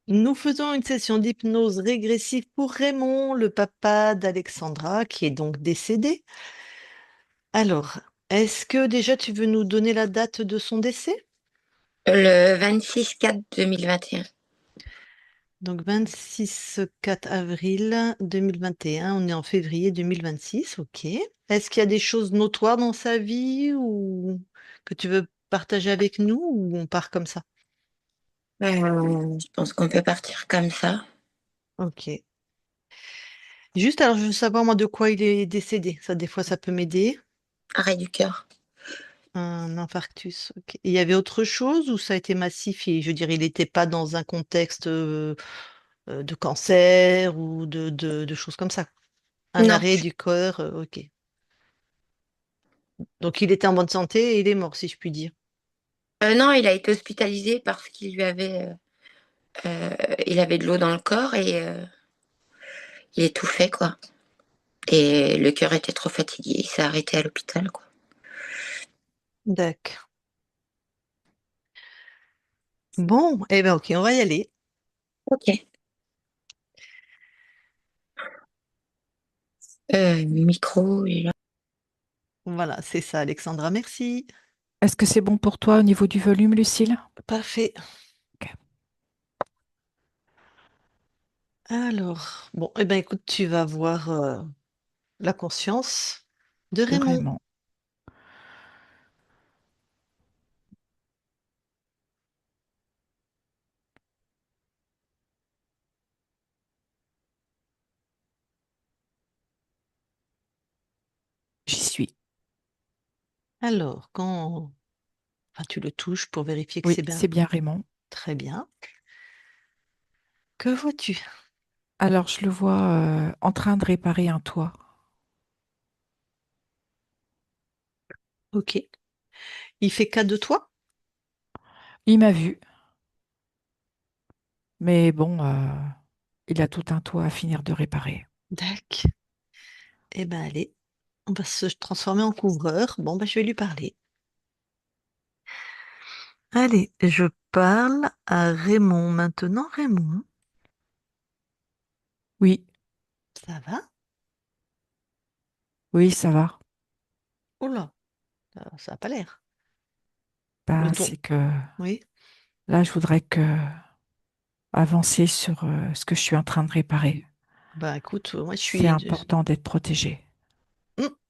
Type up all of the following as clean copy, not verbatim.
Nous faisons une session d'hypnose régressive pour Raymond, le papa d'Alexandra, qui est donc décédé. Alors, est-ce que déjà tu veux nous donner la date de son décès? Le 26/4/2021. Donc 26/4 avril 2021, on est en février 2026, ok. Est-ce qu'il y a des choses notoires dans sa vie ou que tu veux partager avec nous ou on part comme ça? Je pense qu'on peut partir comme ça. Ok. Juste alors, je veux savoir moi de quoi il est décédé. Ça, des fois, ça peut m'aider. Arrêt du cœur. Un infarctus, ok. Il y avait autre chose ou ça a été massifié? Je veux dire, il n'était pas dans un contexte de cancer ou de choses comme ça. Un Non. arrêt du cœur, ok. Donc il était en bonne santé et il est mort, si je puis dire. Non, il a été hospitalisé parce qu'il lui avait, il avait de l'eau dans le corps et il étouffait, quoi. Et le cœur était trop fatigué. Il s'est arrêté à l'hôpital, quoi. D'accord. Bon, eh ben ok, on va y aller. Ok. Micro, il est là. Voilà, c'est ça, Alexandra, merci. Est-ce que c'est bon pour toi au niveau du volume, Lucille? Parfait. Ok. Alors, bon, eh ben écoute, tu vas voir la conscience de De Raymond. Raymond. J'y suis. Alors, quand enfin, tu le touches pour vérifier que Oui, c'est bien. c'est bien Raymond. Très bien. Que vois-tu? Alors, je le vois en train de réparer un toit. Ok. Il fait cas de toi? Il m'a vu, mais bon, il a tout un toit à finir de réparer. Dac. Eh ben allez, on va se transformer en couvreur. Bon, ben je vais lui parler. Allez, je parle à Raymond maintenant. Raymond, Oui, ça va? oui, ça va. Oh là, ça n'a pas l'air. Le Ben, ton. c'est que Oui. là, je voudrais que avancer sur ce que je suis en train de réparer. Bah écoute, moi je C'est suis. important d'être protégé.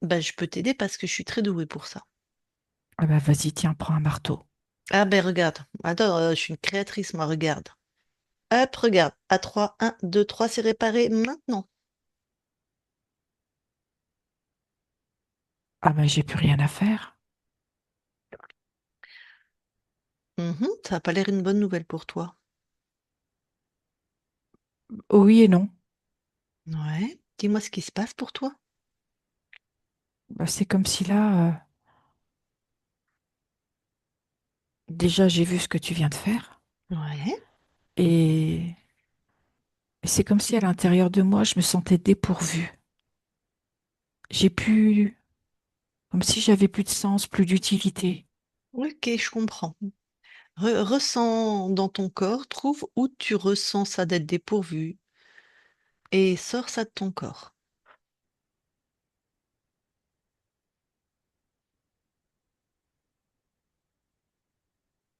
Bah, je peux t'aider parce que je suis très douée pour ça. Ah ben, vas-y, tiens, prends un marteau. Ah ben regarde. Attends, je suis une créatrice, moi, regarde. Hop, regarde. À 3, 1, 2, 3, c'est réparé maintenant. Ah ben, j'ai plus rien à faire. Ça n'a pas l'air une bonne nouvelle pour toi. Oh, oui et non. Ouais. Dis-moi ce qui se passe pour toi. Ben, c'est comme si là, déjà, j'ai vu ce que tu viens de faire. Ouais. Et c'est comme si à l'intérieur de moi, je me sentais dépourvue. J'ai plus, comme si j'avais plus de sens, plus d'utilité. Ok, je comprends. Ressens dans ton corps, trouve où tu ressens ça d'être dépourvu et sors ça de ton corps.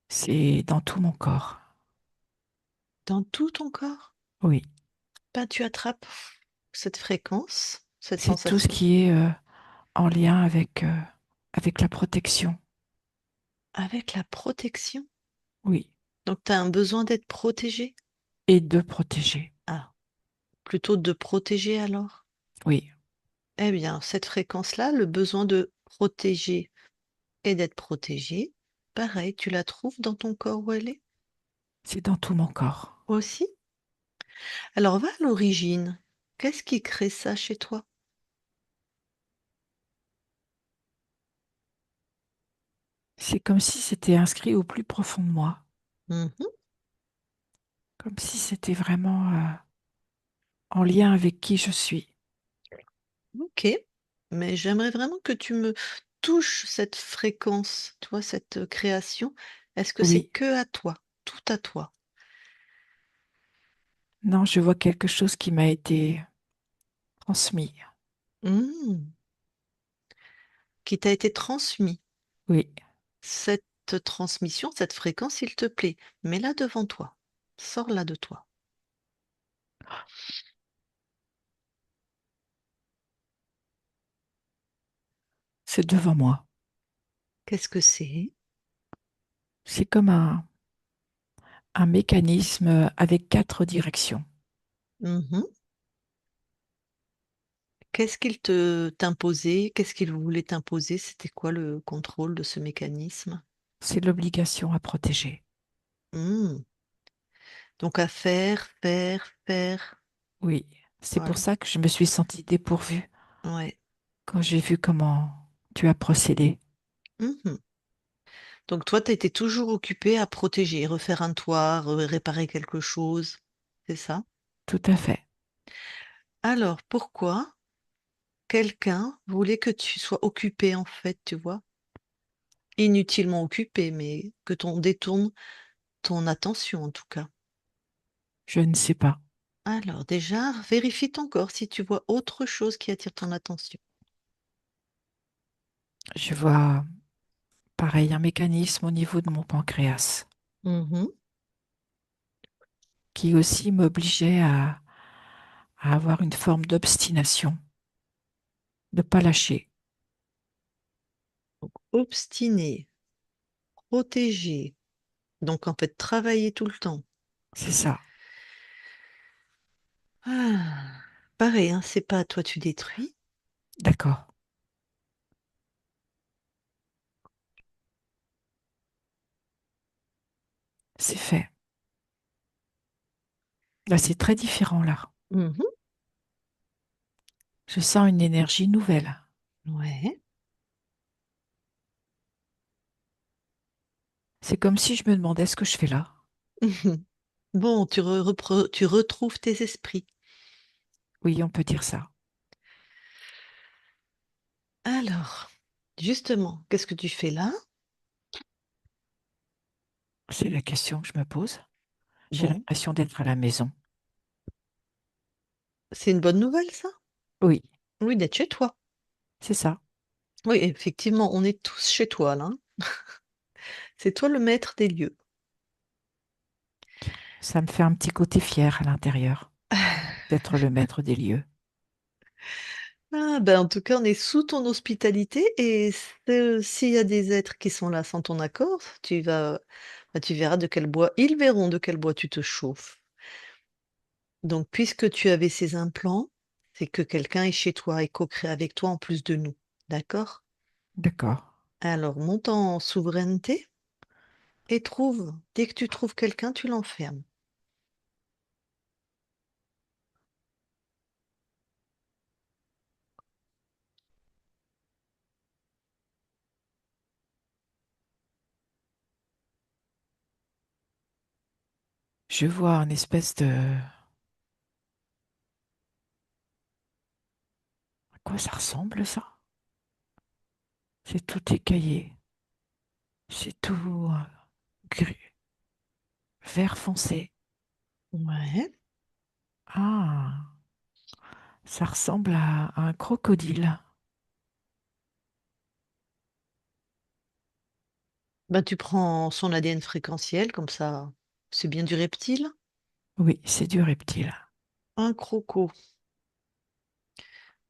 C'est dans tout mon corps. Dans tout ton corps, Oui, ben, tu attrapes cette fréquence, cette c'est tout ce sensation qui est en lien avec la protection. avec la protection. Oui, Donc, tu as un besoin d'être protégé. et de protéger. Ah, plutôt de protéger alors. Oui, Eh bien, cette fréquence-là, le besoin de protéger et d'être protégé, pareil, tu la trouves dans ton corps où elle est c'est dans tout mon corps. aussi. Alors, va à l'origine. Qu'est-ce qui crée ça chez toi? C'est comme si c'était inscrit au plus profond de moi. Mhm. Comme si c'était vraiment en lien avec qui je suis. Ok, mais j'aimerais vraiment que tu me touches cette fréquence, toi, cette création. Est-ce que c'est Oui, que à toi, tout à toi? Non, je vois quelque chose qui m'a été transmis. Hmm. Qui t'a été transmis. Oui, Cette transmission, cette fréquence, s'il te plaît, mets-la devant toi. Sors-la de toi. c'est devant moi. Qu'est-ce que c'est? C'est comme un mécanisme avec quatre directions. Mhm. Qu'est-ce qu'il te t'imposait? Qu'est-ce qu'il voulait t'imposer? C'était quoi le contrôle de ce mécanisme? C'est l'obligation à protéger. Hmm. Donc à faire, faire, faire. Oui, c'est pour Voilà. ça que je me suis sentie dépourvue Ouais. quand j'ai vu comment tu as procédé. Mhm. Donc toi, tu étais toujours occupé à protéger, refaire un toit, réparer quelque chose. C'est ça? Tout à fait. Alors, pourquoi quelqu'un voulait que tu sois occupé en fait, tu vois? Inutilement occupé, mais que t'on détourne ton attention en tout cas. Je ne sais pas. Alors déjà, vérifie ton corps si tu vois autre chose qui attire ton attention. Je vois, pareil, un mécanisme au niveau de mon pancréas Mhm. qui aussi m'obligeait à avoir une forme d'obstination, de pas lâcher. Obstiné, protégé. Donc en fait, travailler tout le temps. C'est ça. Ah, pareil, hein, c'est pas à toi tu détruis. D'accord. C'est fait. Là, c'est très différent, là. Mhm. Je sens une énergie nouvelle. Ouais. C'est comme si je me demandais ce que je fais là. Bon, tu retrouves tes esprits. Oui, on peut dire ça. Alors, justement, qu'est-ce que tu fais là? C'est la question que je me pose. J'ai Bon, l'impression d'être à la maison. c'est une bonne nouvelle, ça? Oui, Oui, d'être chez toi. c'est ça. Oui, effectivement, on est tous chez toi, là, hein. C'est toi le maître des lieux. Ça me fait un petit côté fier à l'intérieur d'être le maître des lieux. Ah, ben, en tout cas, on est sous ton hospitalité et s'il y a des êtres qui sont là sans ton accord, tu verras de quel bois, ils verront de quel bois tu te chauffes. Donc, puisque tu avais ces implants, c'est que quelqu'un est chez toi et co-crée avec toi en plus de nous. D'accord? D'accord. Alors, monte en souveraineté et dès que tu trouves quelqu'un, tu l'enfermes. Je vois un espèce de... À quoi ça ressemble, ça? C'est tout écaillé. C'est tout gris, vert foncé. Ouais. Ah, ça ressemble à un crocodile. Ben, tu prends son ADN fréquentiel, comme ça, c'est bien du reptile. Oui, c'est du reptile. Un croco.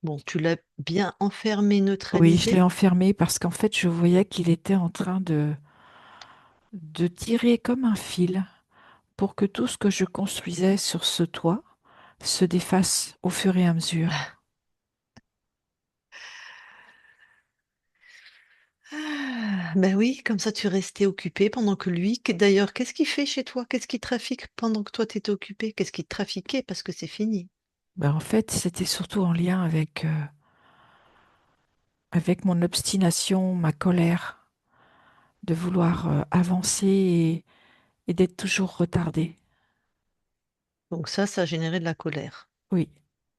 Bon, tu l'as bien enfermé, Oui, je l'ai neutralisé. enfermé parce qu'en fait, je voyais qu'il était en train de tirer comme un fil pour que tout ce que je construisais sur ce toit se défasse au fur et à mesure. Ah, ben oui, comme ça tu restais occupé pendant que lui, d'ailleurs, qu'est-ce qu'il fait chez toi? Qu'est-ce qu'il trafique pendant que toi t'étais occupé? Qu'est-ce qu'il trafiquait? Parce que c'est fini. Ben, en fait, c'était surtout en lien avec mon obstination, ma colère de vouloir avancer et d'être toujours retardé. Donc ça a généré de la colère. Oui,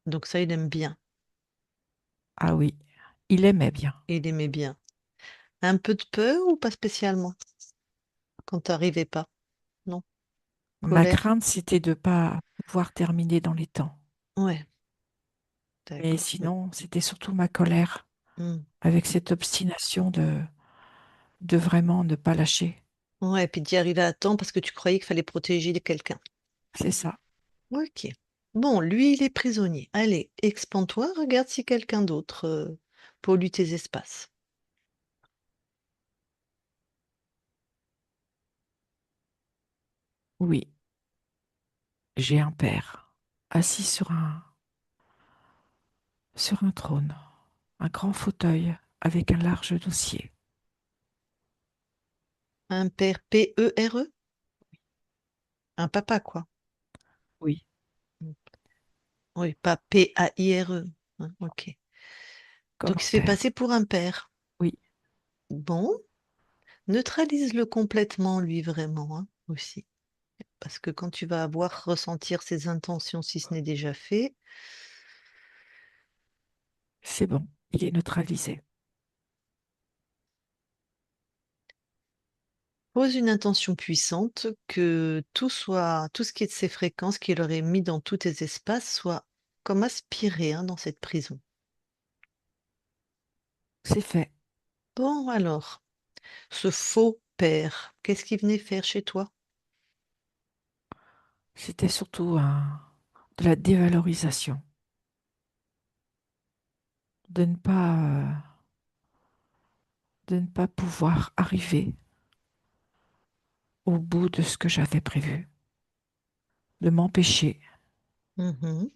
Donc ça, il aime bien. ah oui, il aimait bien. Il aimait bien. Un peu de peur ou pas spécialement? Quand t'arrivais pas? Non. Ma Colère? crainte, c'était de pas pouvoir terminer dans les temps. Ouais, Mais d'accord. sinon, c'était surtout ma colère Hmm. avec cette obstination de vraiment ne pas lâcher. Ouais, puis d'y arriver à temps parce que tu croyais qu'il fallait protéger quelqu'un. C'est ça. Ok. Bon, lui, il est prisonnier. Allez, expand-toi, regarde si quelqu'un d'autre pollue tes espaces. Oui, j'ai un père assis sur un trône, un grand fauteuil avec un large dossier. Un père P-E-R-E? Un papa, quoi. Oui, Oui, pas P-A-I-R-E. Hein, ok. comme Donc, il un se fait père. passer pour un père. Oui, Bon, neutralise-le complètement, lui, vraiment, hein, aussi. Parce que quand tu vas avoir ressentir ses intentions, si ce n'est déjà fait, c'est bon, il est neutralisé. pose une intention puissante que tout ce qui est de ces fréquences qu'il aurait mis dans tous tes espaces soit comme aspiré, hein, dans cette prison. C'est fait. Bon, alors, ce faux père, qu'est-ce qu'il venait faire chez toi? C'était surtout de la dévalorisation, de ne pas, de ne pas pouvoir arriver au bout de ce que j'avais prévu, de m'empêcher. Mhm.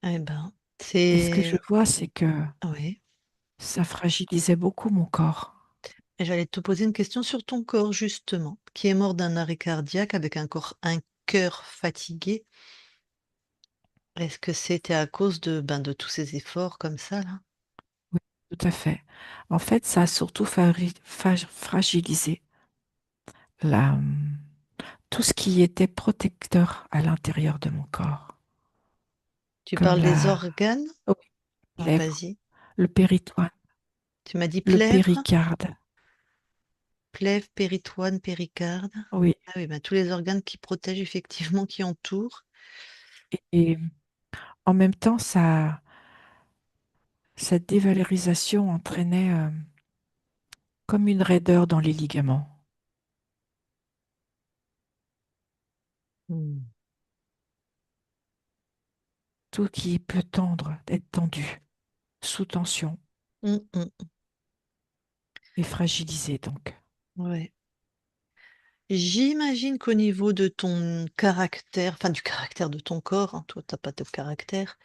Eh ben, Et ce que je c'est... vois, c'est que Oui. ça fragilisait beaucoup mon corps. Et j'allais te poser une question sur ton corps, justement, qui est mort d'un arrêt cardiaque avec un cœur fatigué. Est-ce que c'était à cause de tous ces efforts comme ça, là? Oui, tout à fait. En fait, ça a surtout fragilisé la, tout ce qui était protecteur à l'intérieur de mon corps, Tu comme parles des organes? oh, Ah, lèvres, vas-y. le péritoine, Tu m'as dit le plèvre, péricarde. plèvre, péritoine, péricarde. Oui. Ah oui, ben, tous les organes qui protègent effectivement, qui entourent. Et en même temps, cette dévalorisation entraînait comme une raideur dans les ligaments. Hmm. Tout qui peut tendre, être tendu, sous tension Mm. et fragilisé donc. Ouais. J'imagine qu'au niveau de ton caractère, enfin du caractère de ton corps, hein, toi, t'as pas de caractère,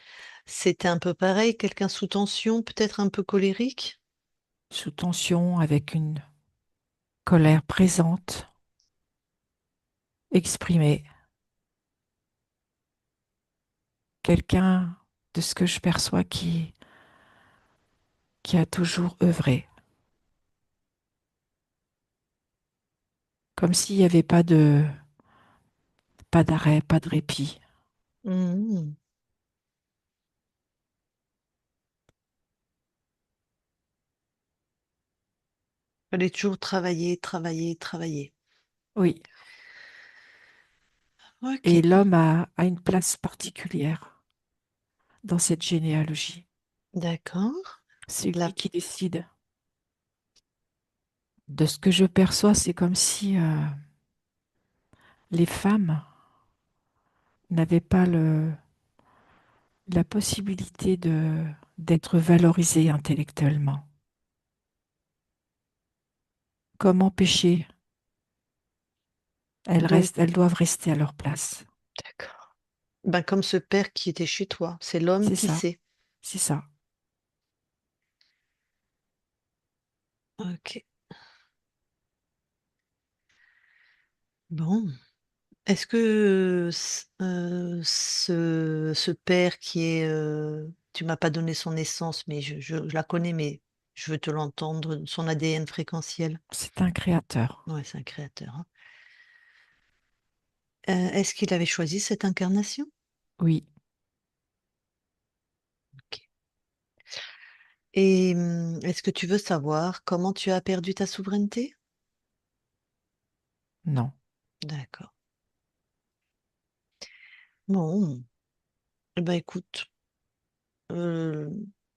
c'était un peu pareil, quelqu'un sous tension, peut-être un peu colérique. Sous tension avec une colère présente, exprimée. Quelqu'un de ce que je perçois qui a toujours œuvré. Comme s'il n'y avait pas d'arrêt, pas de répit. Mhm. Fallait toujours travailler, travailler, travailler. Oui. Et Ok, l'homme a une place particulière dans cette généalogie. d'accord. C'est La... lui qui décide. De ce que je perçois, c'est comme si les femmes n'avaient pas la possibilité d'être valorisées intellectuellement. Comment empêcher? Donc, Elles doivent rester à leur place. d'accord. Ben, comme ce père qui était chez toi, c'est l'homme C'est qui ça, sait. c'est ça. Ok. Bon. Est-ce que ce père qui est... tu m'as pas donné son essence, mais je la connais, mais je veux te l'entendre, son ADN fréquentiel. C'est un créateur. Ouais, c'est un créateur, hein. Est-ce qu'il avait choisi cette incarnation? Oui, Ok. Et est-ce que tu veux savoir comment tu as perdu ta souveraineté? non. D'accord. Bon, eh ben écoute, euh,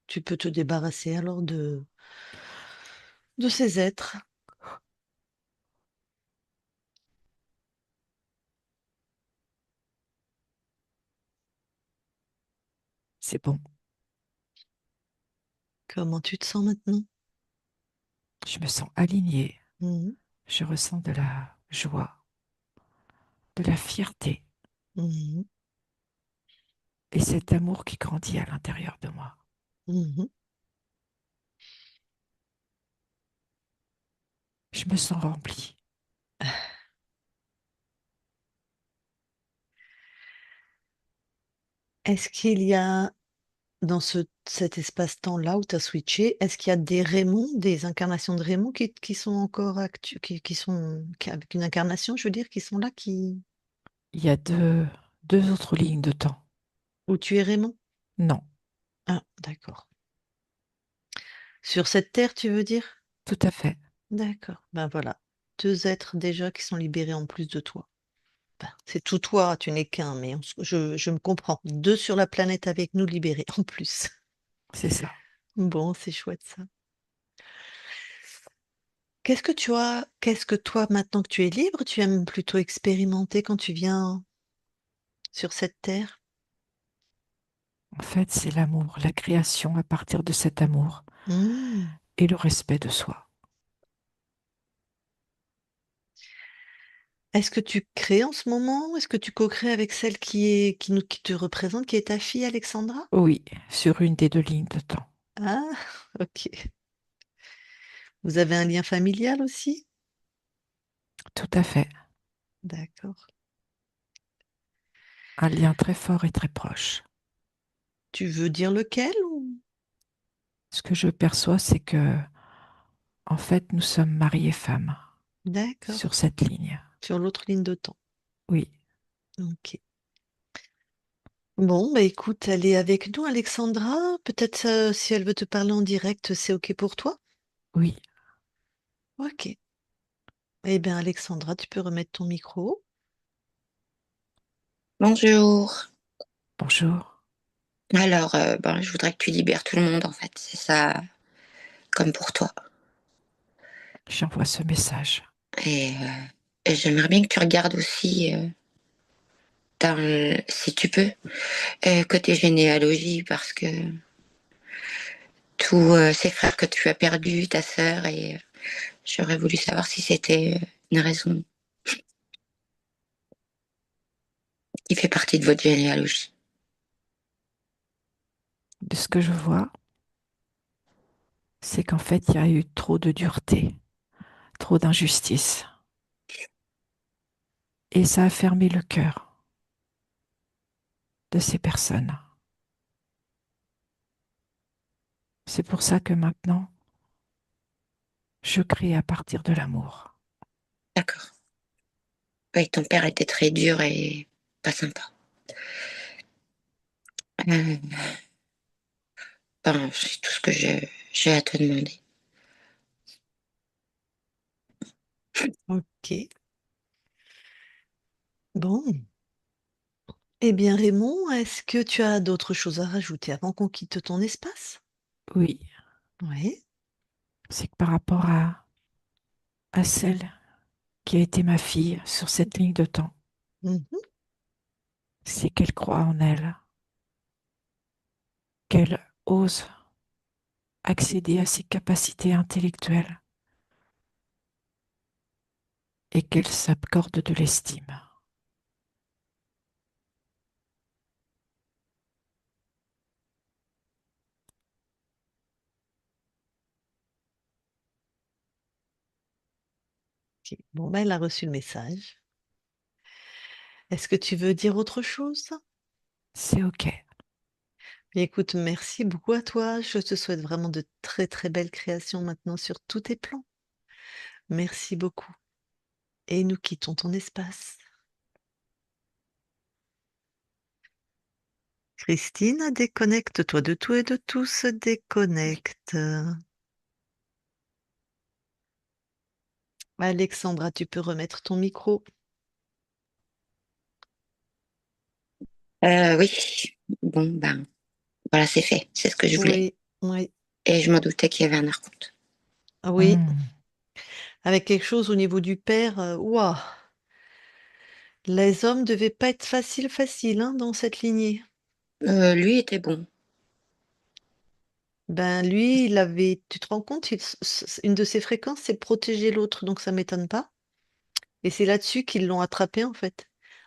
tu peux te débarrasser alors de ces êtres. C'est bon. Comment tu te sens maintenant? Je me sens alignée. Mhm, Je ressens de la joie, de la fierté mhm, et cet amour qui grandit à l'intérieur de moi. mhm. Je me sens remplie. Est-ce qu'il y a dans cet espace-temps-là où tu as switché, est-ce qu'il y a des Raymond, des incarnations de Raymond qui sont encore qui sont avec une incarnation, je veux dire, qui sont là, Il y a deux autres lignes de temps. où tu es Raymond? Non, Ah, d'accord. Sur cette terre, tu veux dire? tout à fait. D'accord. Ben voilà. Deux êtres déjà qui sont libérés en plus de toi. Ben, c'est tout toi, tu n'es qu'un, mais je me comprends. Deux sur la planète avec nous libérés en plus. C'est ça. Bon, c'est chouette ça. Qu'est-ce que toi, maintenant que tu es libre, tu aimes plutôt expérimenter quand tu viens sur cette terre? En fait, c'est l'amour, la création à partir de cet amour Hmm. et le respect de soi. Est-ce que tu crées en ce moment? Est-ce que tu co-crées avec celle qui te représente, qui est ta fille Alexandra? Oui, sur une des deux lignes de temps. Ah, ok. Vous avez un lien familial aussi? Tout à fait. D'accord. Un lien très fort et très proche. Tu veux dire lequel ou... Ce que je perçois, c'est que, en fait, nous sommes mari et femme sur D'accord. cette ligne. Sur l'autre ligne de temps. Oui, Ok. Bon, bah écoute, elle est avec nous, Alexandra. Peut-être si elle veut te parler en direct, c'est ok pour toi? oui. Ok. Eh bien, Alexandra, tu peux remettre ton micro. Bonjour. Bonjour. Alors, ben, je voudrais que tu libères tout le monde, en fait. C'est ça, comme pour toi. J'envoie ce message. Et j'aimerais bien que tu regardes aussi, si tu peux, côté généalogie, parce que tous ces frères que tu as perdus, ta sœur, et j'aurais voulu savoir si c'était une raison qui fait partie de votre généalogie. De ce que je vois, c'est qu'en fait, il y a eu trop de dureté, trop d'injustice. Et ça a fermé le cœur de ces personnes. C'est pour ça que maintenant, je crée à partir de l'amour. D'accord. Oui, ton père était très dur et pas sympa. Euh, ben, c'est tout ce que j'ai à te demander. Ok. Bon. Eh bien, Raymond, est-ce que tu as d'autres choses à rajouter avant qu'on quitte ton espace? Oui, Oui. c'est que par rapport à celle qui a été ma fille sur cette ligne de temps, Mhm. c'est qu'elle croit en elle, qu'elle ose accéder à ses capacités intellectuelles et qu'elle s'accorde de l'estime. Ok. Bon, ben, elle a reçu le message. Est-ce que tu veux dire autre chose? C'est OK. Écoute, merci beaucoup à toi. Je te souhaite vraiment de très très belles créations maintenant sur tous tes plans. Merci beaucoup. Et nous quittons ton espace. Christine, déconnecte-toi de tout et de tous, déconnecte. Alexandra, tu peux remettre ton micro. Oui, bon, ben, voilà, c'est fait. C'est ce que je voulais. Oui, oui, Et je m'en doutais qu'il y avait un archonte. ah oui. Hmm. Avec quelque chose au niveau du père, ouah. Les hommes devaient pas être faciles, hein, dans cette lignée. Lui était bon. Ben lui, il avait, tu te rends compte, une de ses fréquences, c'est protéger l'autre, donc ça m'étonne pas. Et c'est là-dessus qu'ils l'ont attrapé, en fait.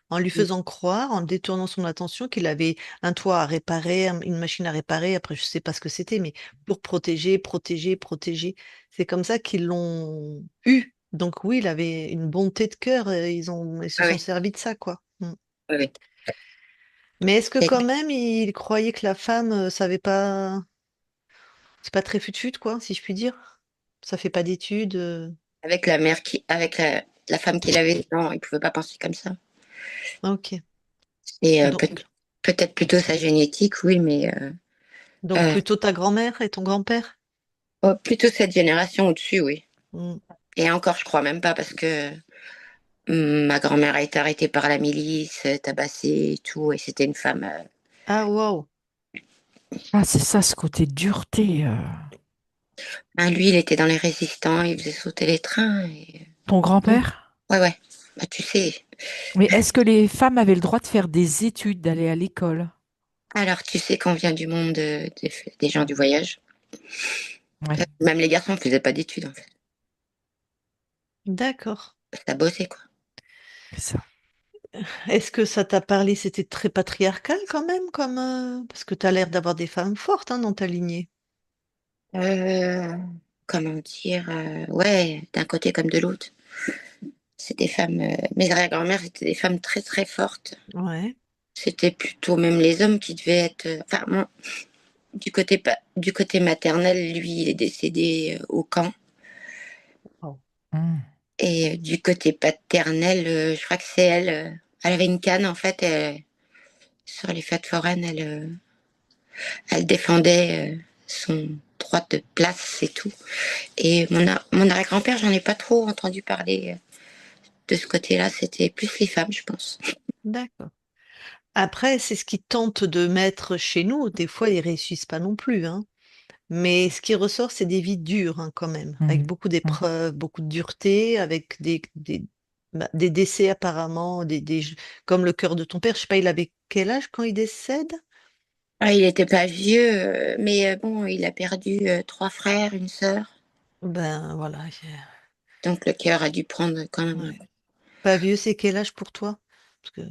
En lui faisant croire, en détournant son attention, qu'il avait un toit à réparer, une machine à réparer. Après, je sais pas ce que c'était, mais pour protéger, protéger, protéger. C'est comme ça qu'ils l'ont eu. Donc oui, il avait une bonté de cœur. Ils se Ah sont oui, servis de ça, quoi. Mm. oui, oui. Mais est-ce que Et quand même, il croyait que la femme savait pas, c'est pas très fut-fut, quoi, si je puis dire? Ça fait pas d'études. avec la mère avec la femme qu'il avait, non, il pouvait pas penser comme ça. Ok. Et Donc, peut-être plutôt sa génétique, oui, mais donc euh, plutôt ta grand-mère et ton grand-père? oh, plutôt cette génération au-dessus, oui. Mm. Et encore, je crois même pas parce que ma grand-mère a été arrêtée par la milice, tabassée et tout, et c'était une femme. Ah, waouh. Ah, c'est ça, ce côté dureté. Hein, lui, il était dans les résistants, il faisait sauter les trains. Ton grand-père? Ouais, ouais. Bah, tu sais. Mais est-ce que les femmes avaient le droit de faire des études, d'aller à l'école? Alors, tu sais qu'on vient du monde des gens du voyage. Ouais, Même les garçons ne faisaient pas d'études, en fait. D'accord. Ça bossait, quoi. c'est ça. Est-ce que ça t'a parlé, c'était très patriarcal quand même, comme parce que tu as l'air d'avoir des femmes fortes, hein, dans ta lignée. Euh, Comment dire, ouais, d'un côté comme de l'autre. C'est des femmes, mes arrière-grand-mères étaient des femmes très très fortes. Ouais. C'était plutôt même les hommes qui devaient être. Enfin, bon, du côté maternel, lui, il est décédé au camp. Oh. Hmm. Et du côté paternel, je crois que c'est elle. Elle avait une canne en fait. Sur les fêtes foraines, elle défendait son droit de place et tout. Et mon arrière-grand-père, j'en ai pas trop entendu parler de ce côté-là. C'était plus les femmes, je pense. D'accord. Après, c'est ce qu'ils tentent de mettre chez nous. Des fois, ils réussissent pas non plus, hein. Mais ce qui ressort, c'est des vies dures, hein, quand même, avec Hmm. beaucoup Hmm. d'épreuves, beaucoup de dureté, avec des décès apparemment, comme le cœur de ton père. Je sais pas, il avait quel âge quand il décède? Ah, il n'était pas vieux, mais bon, il a perdu trois frères, une sœur. Ben voilà. Donc le cœur a dû prendre quand même. Ouais. Pas vieux, c'est quel âge pour toi? Parce que,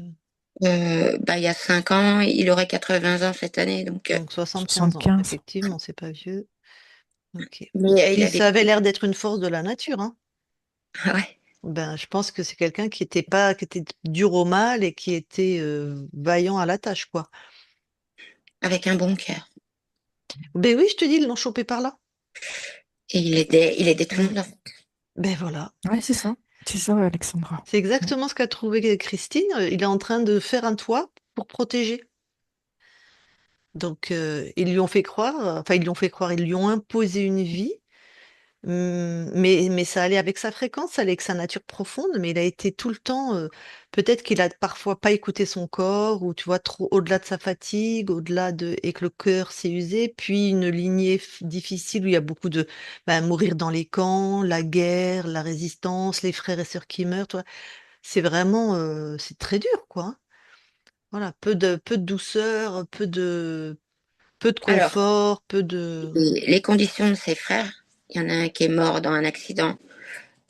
Bah, il y a 5 ans, il aurait 80 ans cette année. donc 75 ans, 75. effectivement, c'est pas vieux. Ok. Mais il Puis a ça avait vécu. l'air d'être une force de la nature, hein. Ah ouais, Ben, je pense que c'est quelqu'un qui était pas, qui était dur au mal et qui était vaillant à la tâche, quoi. avec un bon cœur. Ben oui, je te dis, ils l'ont chopé par là. Et il aidait tout le Mm. monde, en fait. Ben voilà. Ouais, c'est ça. C'est ça, Alexandra. C'est Hmm. exactement ce qu'a trouvé Christine. Il est en train de faire un toit pour protéger. Donc, ils lui ont fait croire, enfin, ils lui ont fait croire, ils lui ont imposé une vie. Mais ça allait avec sa fréquence, ça allait avec sa nature profonde, mais il a été tout le temps, peut-être qu'il a parfois pas écouté son corps, ou tu vois, trop au-delà de sa fatigue, et que le cœur s'est usé, puis une lignée difficile où il y a beaucoup de mourir dans les camps, la guerre, la résistance, les frères et sœurs qui meurent, toi. C'est vraiment, c'est très dur, quoi, hein. Voilà, peu de douceur, peu de Alors, confort, peu de. les conditions de ses frères, il y en a un qui est mort dans un accident.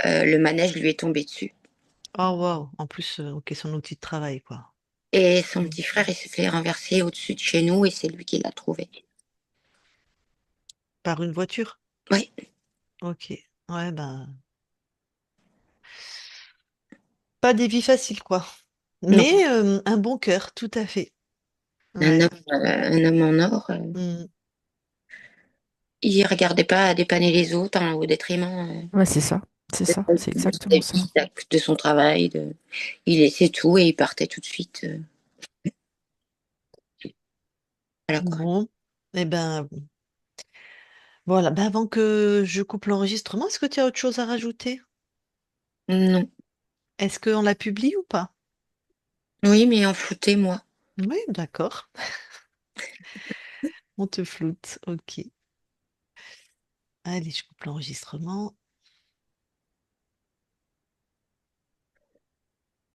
Le manège lui est tombé dessus. Oh waouh, en plus, ok, son outil de travail, quoi. Et son Mm. petit frère, il s'est fait renverser au-dessus de chez nous et c'est lui qui l'a trouvé. Par une voiture? Oui, Ok. Ouais, ben, pas des vies faciles, quoi. non, Mais un bon cœur, tout à fait. un Ouais. homme, un homme en or. Mm. Il regardait pas à dépanner les autres hein, au détriment Ouais, c'est ça. C'est ça. C'est exactement ça. de son travail. Il laissait tout et il partait tout de suite. Voilà quoi. Bon. Eh ben, voilà. Ben, avant que je coupe l'enregistrement, est-ce que tu as autre chose à rajouter? Non. Est-ce qu'on la publie ou pas? Oui, mais en flouté, moi. Oui, d'accord. On te floute. Ok. Allez, je coupe l'enregistrement.